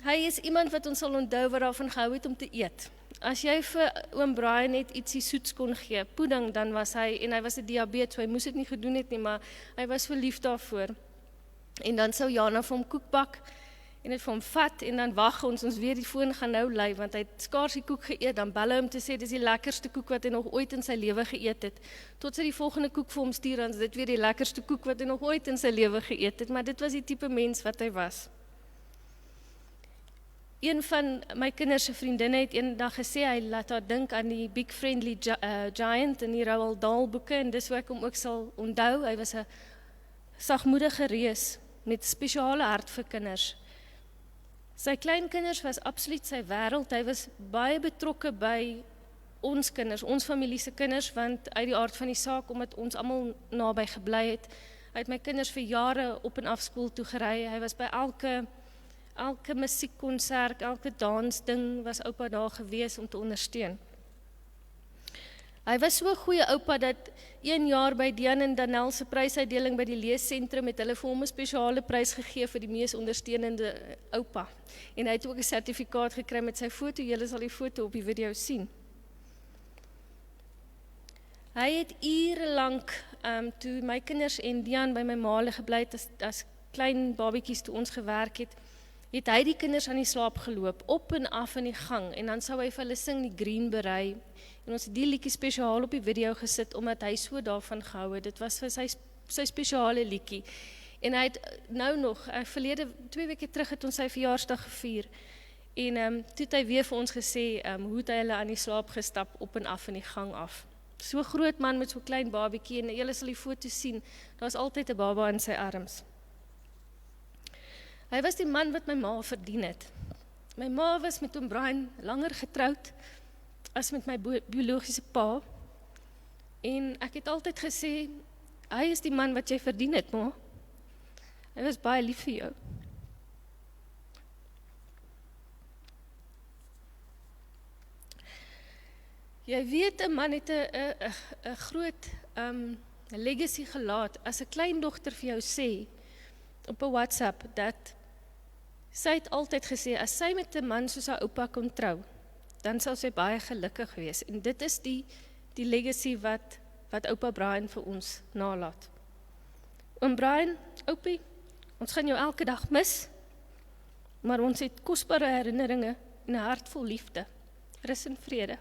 Hy is iemand wat ons sal onthou wat daarvan gehou het om te eet. As jy vir oom Brian net ietsie soets kon gee, pudding, dan was hy, en hy was 'n diabetes, so hy moes dit nie gedoen het nie, maar hy was verlief daarvoor. En dan sou Jana vir hom koek bak, en het vir hom vat, en dan wag ons weer die foon gaan nou lui, want hy het skaars die koek geëet, dan bel hy hom te sê, dis die lekkerste koek wat hy nog ooit in sy lewe geëet het. Tot sy die volgende koek vir hom stuur, dan is dit weer die lekkerste koek wat hy nog ooit in sy lewe geëet het, maar dit was die tipe mens wat hy was. Een van my kinders se vriendinne het eendag gesê, hy laat haar dink aan die Big Friendly Giant in die Roald Dahl boeke, en dis hoe ek hom ook sal onthou. Hy was 'n sagmoedige reus met spesiale hart vir kinders. Sy kleinkinders was absoluut sy wêreld. Hy was baie betrokke by ons kinders, ons familie se kinders, want uit die aard van die saak, omdat ons almal naby gebly het, hy het my kinders vir jare op en af skool toe gery. Hy was by elke musiekkonsert, elke dansding was oupa daar gewees om te ondersteun. Hy was so 'n goeie oupa dat 1 jaar by Dian en Danel se prysuitdeling by die leessentrum het hulle vir hom 'n spesiale prys gegee vir die mees ondersteunende oupa. En hy het ook 'n sertifikaat gekry met sy foto. Julle sal die foto op die video sien. Hy het ure lank, toe my kinders en Dian by my ma gebly het as klein babietjies toe ons gewerk het hy die kinders aan die slaap geloop, op en af in die gang, en dan sou hy vir hulle sing die Green Beret, en ons het die liedjie spesiaal op die video gesit, omdat hy so daarvan gehou het. Dit was vir sy spesiale liedjie, en hy het nou nog, verlede 2 weke terug het ons sy verjaarsdag gevier, en toe het hy weer vir ons gesê, hoe het hy hulle aan die slaap gestap, op en af in die gang af. So groot man met so klein babietjie, en julle sal die foto sien, daar is altyd 'n baba in sy arms. Hy was die man wat my ma verdien het. My ma was met oom Brian langer getroud as met my biologiese pa. En ek het altyd gesê, hy is die man wat jy verdien het, ma. Hy was baie lief vir jou. Jy weet, 'n man het 'n groot legacy gelaat. As 'n kleindogter vir jou sê, op 'n WhatsApp, dat sy het altyd gesê, as sy met 'n man soos haar oupa kon trou, dan sal sy baie gelukkig wees. En dit is die legacy wat oupa Brian vir ons nalaat. Oom Brian, oupie, ons gaan jou elke dag mis, maar ons het kosbare herinneringe en 'n hart vol liefde. Rus en vrede.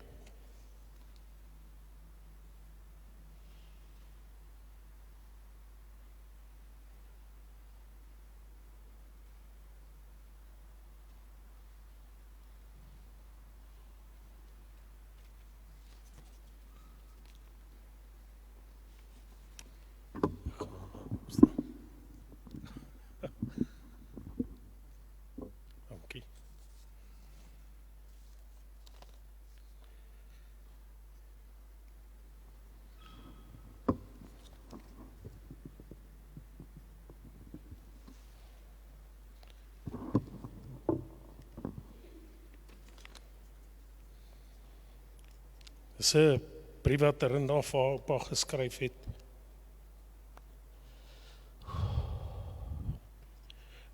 Dis 'n brief wat Rinda vir haar oupa geskryf het.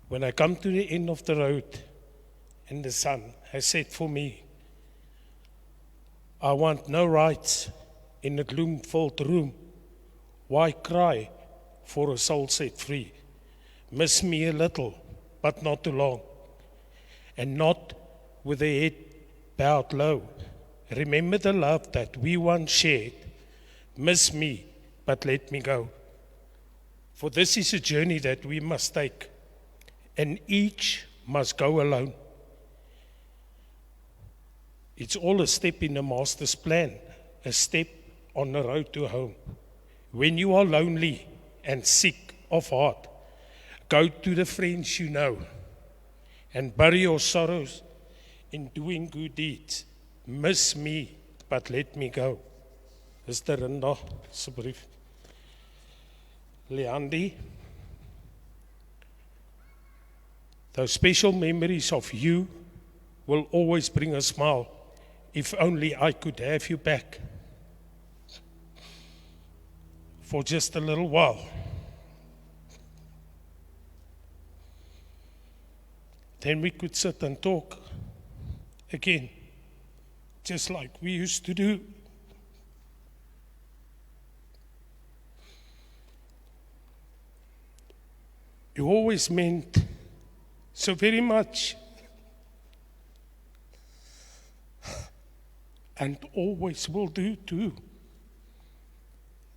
When I come to the end of the road and the sun has set for me, I want no rights in a gloom-filled room. Why cry for a soul set free? Miss me a little, but not too long, and not with a head bowed low. Remember the love that we once shared. Miss me, but let me go. For this is a journey that we must take, and each must go alone. It's all a step in the Master's plan, a step on the road to home. When you are lonely and sick of heart, go to the friends you know, and bury your sorrows in doing good deeds. Miss me, but let me go. Dis die Rinda se brief. Leandi, those special memories of you will always bring a smile. If only I could have you back for just a little while. Then we could sit and talk again, just like we used to do. You always meant so very much, and always will do too.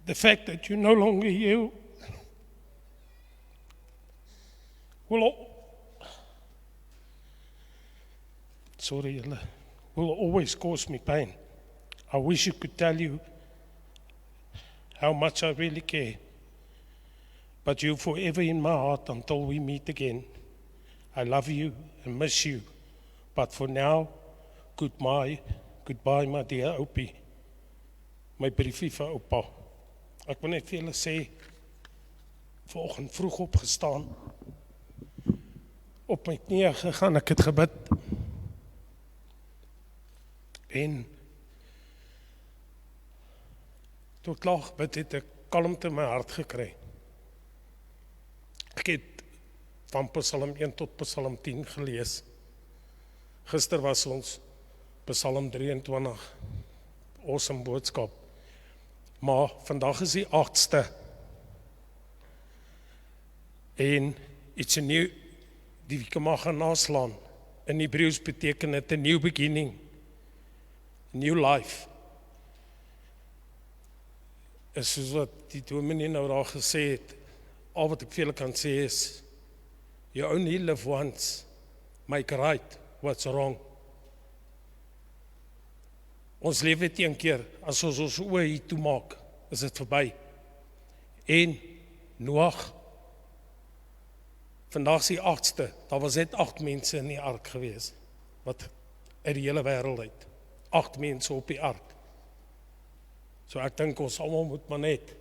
The fact that you're no longer here will always cause me pain. I wish I could tell you how much I really care, but you're forever in my heart until we meet again. I love you and miss you, but for now, goodbye, my dear Opie. My briefie vir oupa. Ek wil net vir julle sê, vanoggend vroeg opgestaan, op my knieë gegaan, ek het gebid, en toe ek klaar gebid het, ek kalmte in my hart gekry. Ek het van Psalm 1 tot Psalm 10 gelees. Gister was ons Psalm 23, awesome boodskap. Maar vandag is die 8ste. En iets nieuw, die we mag gaan naslaan. In Hebreeuws beteken het 'n new beginning, new life. Is soos wat die dominee nou daar gesê het, al wat ek vir julle kan sê is, you only live once, make right what's wrong. Ons leef het een keer, as ons oë hier toe maak, is dit verby. En Noag, vandag is die 8ste, daar was net 8 mense in die ark gewees, wat uit die hele wêreld uit, 8 mense op die ark. So ek dink ons almal moet maar net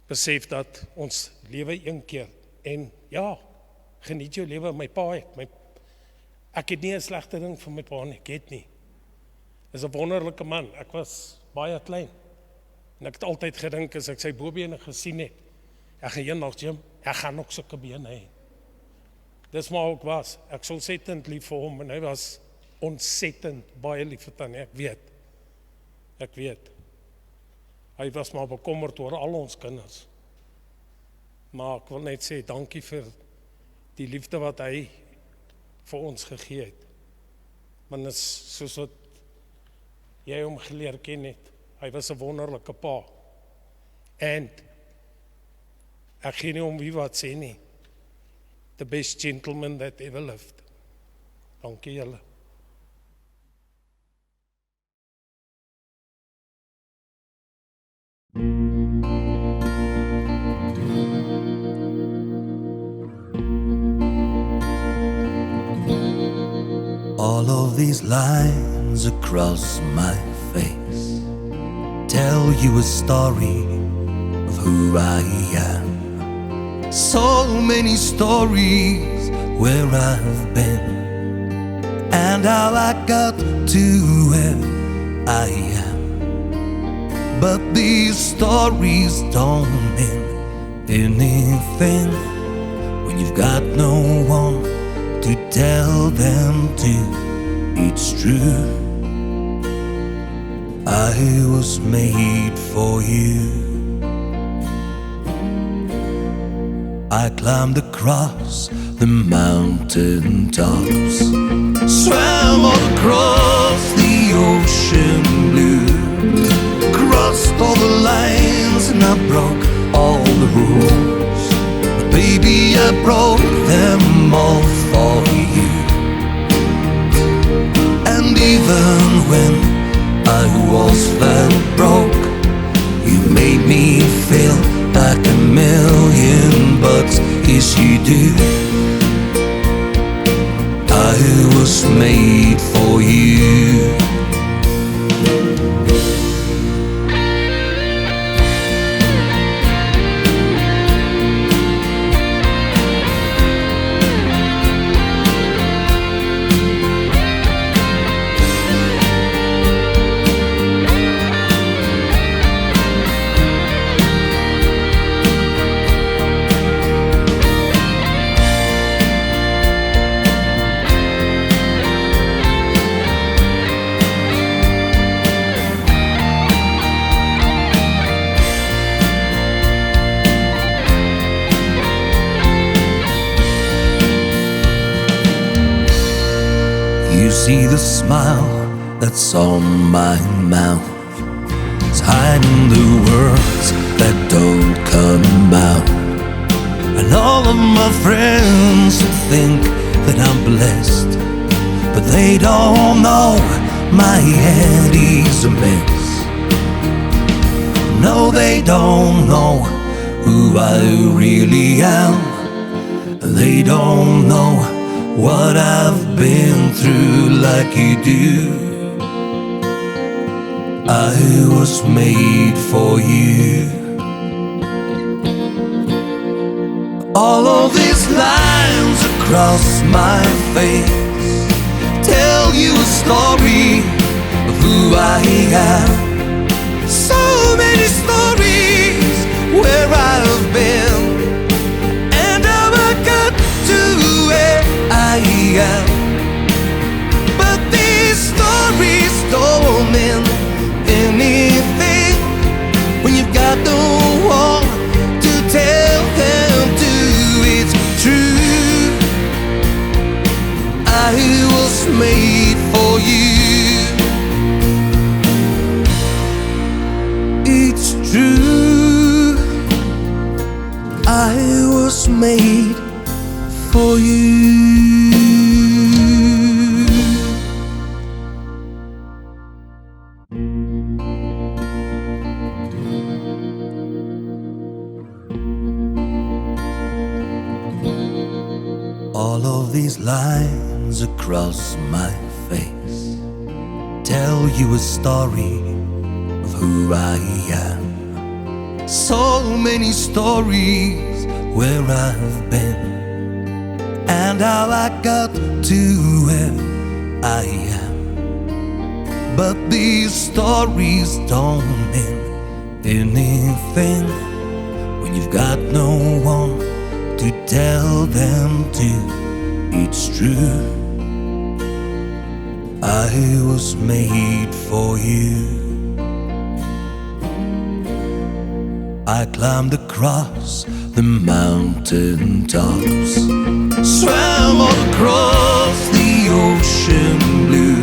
besef dat ons lewe een keer, en ja, geniet jou lewe. My pa het, ek het nie 'n slegte ding van my pa nie, ek het nie. Is 'n wonderlike man, ek was baie klein, en ek het altyd gedink, as ek sy bobene gesien het, ek gaan eendag gym, ek gaan nog sulke bene hê. Dis maar ook was, ek is ontsettend lief vir hom, en hy was ontsettend baie lief vir Tannie, ek weet. Hy was maar bekommerd oor al ons kinders. Maar ek wil net sê, dankie vir die liefde wat hy vir ons gegee het. Want dit is soos wat jy hom geleer ken het. Hy was 'n wonderlike pa. En ek gee nie om wie wat sê nie. The best gentleman that ever lived. Dankie julle. All of these lines across my face tell you a story of who I am. So many stories where I've been and how I got to where I am. but these stories don't mean anything when you've got no one to tell them to. It's true, I was made for you. I climbed across the mountain tops, swam all across the ocean blue, crossed all the lines and I broke all the rules. But baby, I broke them all for you. And even when I was flat broke, you made me feel like $1,000,000. Yes, you do. I was made for you. You see the smile that's on my mouth, it's hiding the words that don't come out. And all of my friends think that I'm blessed, but they don't know my head is a mess. No, they don't know who I really am. They don't know what I've been through like you do. I was made for you. All of these lines across my face tell you a story of who I am. So many stories where I've been and how I got to where I am. But these stories don't mean anything when you've got no one to tell them to. It's true, I was made for you. It's true, I was made for you. All of these lines across my face tell you a story of who I am. So many stories where I've been and how I got to where I am. But these stories don't mean anything when you've got no one to tell them to. It's true, I was made for you. I climbed across the mountain tops, swam all across the ocean blue,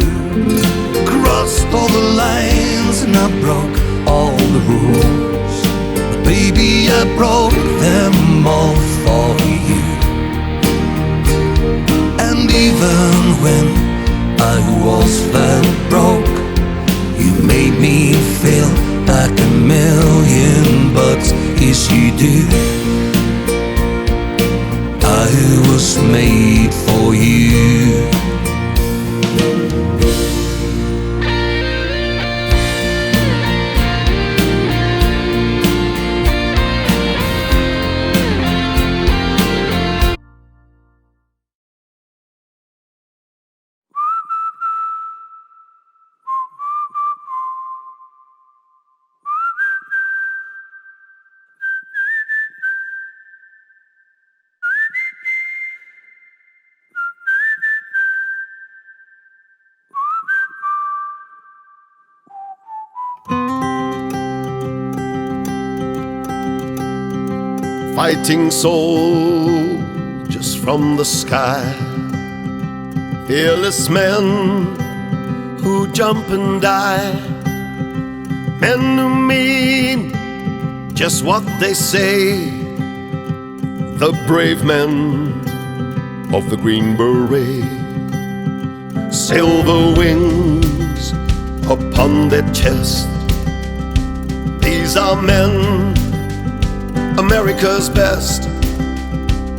crossed all the lines and I broke all the rules. But baby, I broke them all for you. And even when I was flat broke, you made me feel like $1,000,000. Yes, you do. I was made for you. fighting soldiers from the sky, fearless men who jump and die, men who mean just what they say, the brave men of the Green Beret. Silver wings upon their chest, these are men, America's best.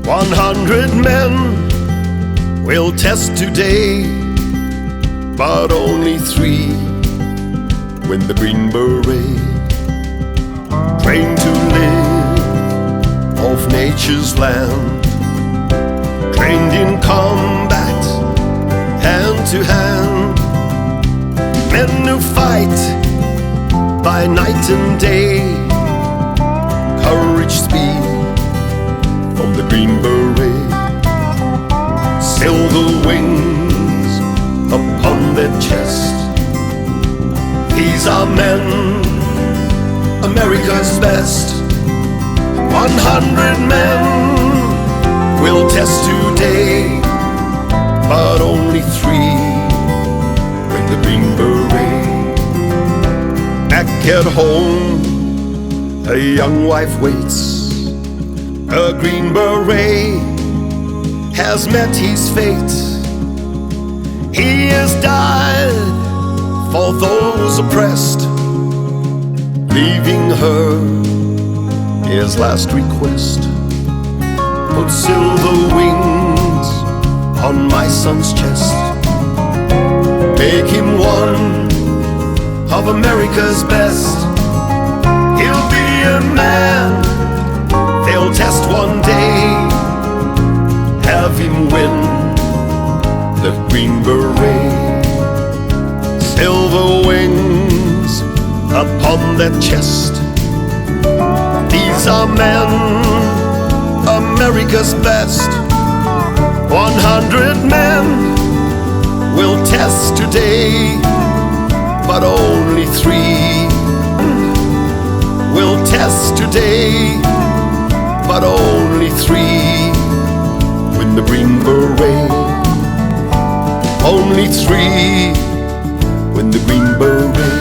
100 men will test today, but only 3 win the Green Beret. Trained to live off nature's land, trained in combat, hand to hand, men who fight by night and day, courage, speed from the Green Beret. Silver wings upon their chest, these are men, America's best. 100 men will test today, but only 3 win the Green Beret. Back at home, a young wife waits. A Green Beret has met his fate. He has died for those oppressed, leaving her his last request. Put silver wings on my son's chest, make him one of America's best. He'll be a man they'll test one day, have him win the Green Beret. Silver wings upon their chest, these are men, America's best. 100 men will test today, but only 3 will test today, but only 3 win the Green Beret. Only 3 win the Green Beret.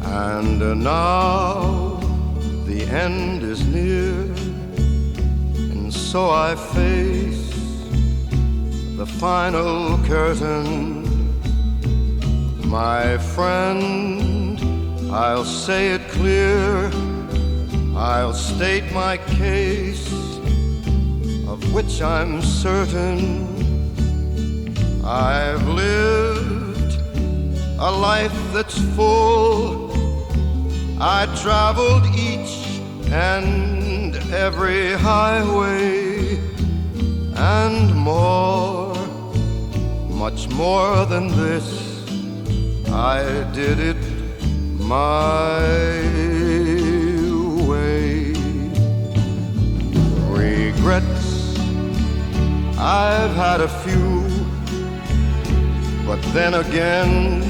And now the end is near, and so I face the final curtain. My friend, I'll say it clear, I'll state my case, of which I'm certain. I've lived a life that's full, I traveled each and every highway, and more, much more than this, I did it my way. Regrets, I've had a few, but then again,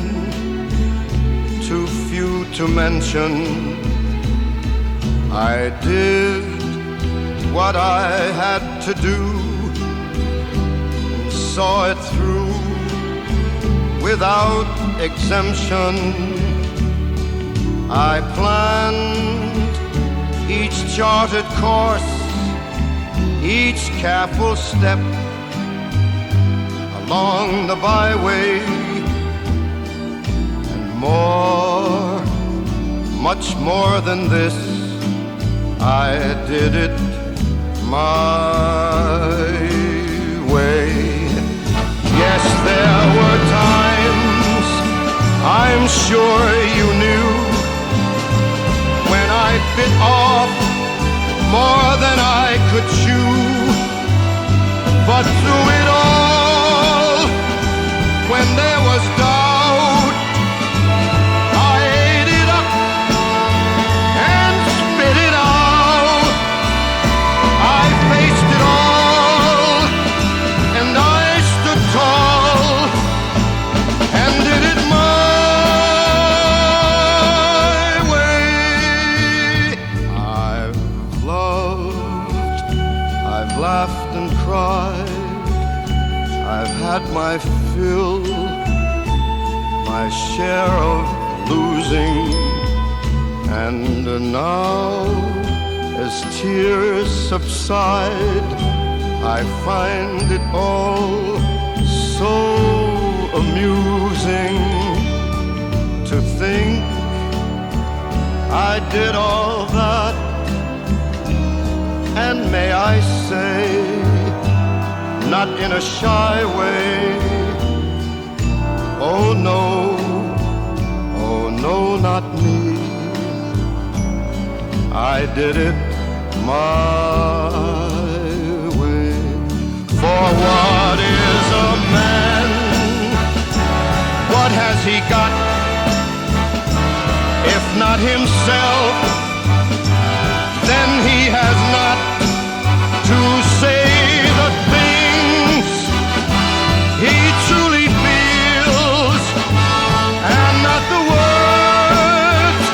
too few to mention. I did what I had to do and saw it through without exemption. I planned each charted course, each careful step along the byway. More, much more than this, I did it my way. Yes, there were times, I'm sure you knew, when I bit off more than I could chew. But through it all, when there was doubt, I ate it up and spit it out. I faced it all, and I stood tall, and did it my way. I've loved, I've laughed and cried, I've had my fill, my share of losing, and now as tears subside, I find it all so amusing to think I did all that, and may I say, not in a shy way, oh no, not me. I did it my way. For what is a man? What has he got? If not himself, then he has not to say the things he truly feels, and not the words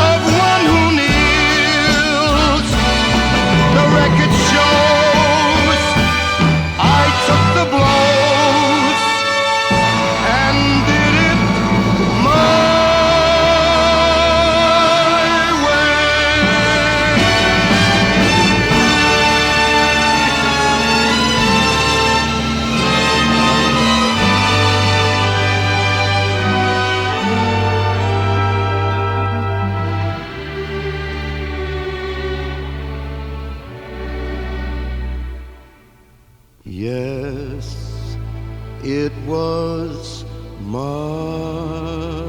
of one who kneels. The record shows I took the blows and did it my Yes, it was my